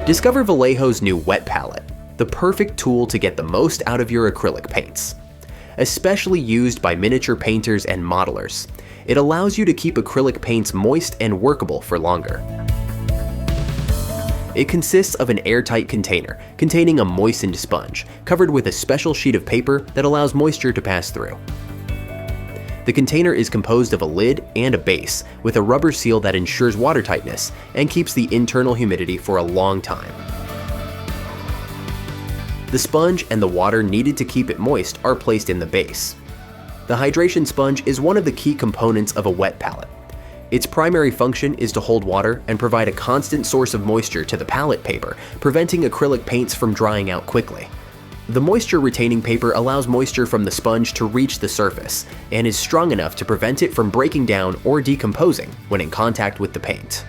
Discover Vallejo's new wet palette, the perfect tool to get the most out of your acrylic paints. Especially used by miniature painters and modelers, it allows you to keep acrylic paints moist and workable for longer. It consists of an airtight container containing a moistened sponge, covered with a special sheet of paper that allows moisture to pass through. The container is composed of a lid and a base, with a rubber seal that ensures watertightness and keeps the internal humidity for a long time. The sponge and the water needed to keep it moist are placed in the base. The hydration sponge is one of the key components of a wet palette. Its primary function is to hold water and provide a constant source of moisture to the palette paper, preventing acrylic paints from drying out quickly. The moisture-retaining paper allows moisture from the sponge to reach the surface and is strong enough to prevent it from breaking down or decomposing when in contact with the paint.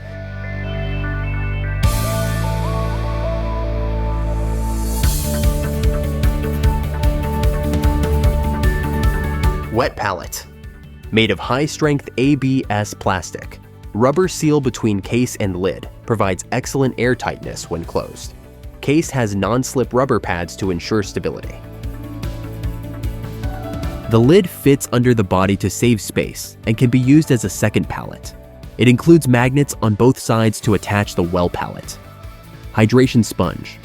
Wet palette. Made of high-strength ABS plastic, rubber seal between case and lid provides excellent airtightness when closed. Case has non-slip rubber pads to ensure stability. The lid fits under the body to save space and can be used as a second palette. It includes magnets on both sides to attach the well palette. Hydration sponge.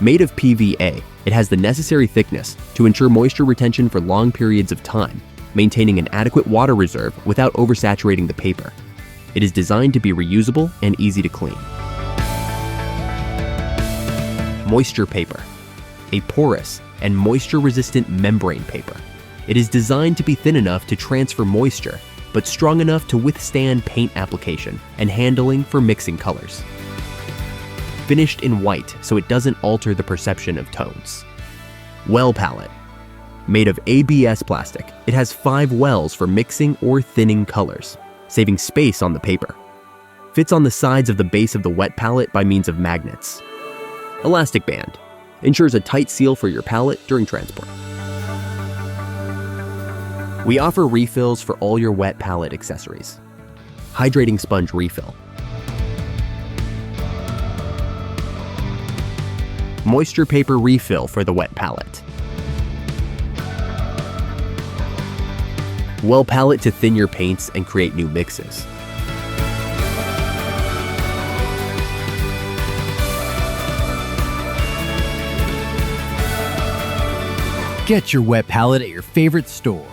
Made of PVA, it has the necessary thickness to ensure moisture retention for long periods of time, maintaining an adequate water reserve without oversaturating the paper. It is designed to be reusable and easy to clean. Moisture paper, a porous and moisture-resistant membrane paper. It is designed to be thin enough to transfer moisture, but strong enough to withstand paint application and handling for mixing colors. Finished in white so it doesn't alter the perception of tones. Well palette. Made of ABS plastic, it has 5 wells for mixing or thinning colors, saving space on the paper. Fits on the sides of the base of the wet palette by means of magnets. Elastic band. Ensures a tight seal for your palette during transport. We offer refills for all your wet palette accessories. Hydrating sponge refill. Moisture paper refill for the wet palette. Well palette to thin your paints and create new mixes. Get your wet palette at your favorite store.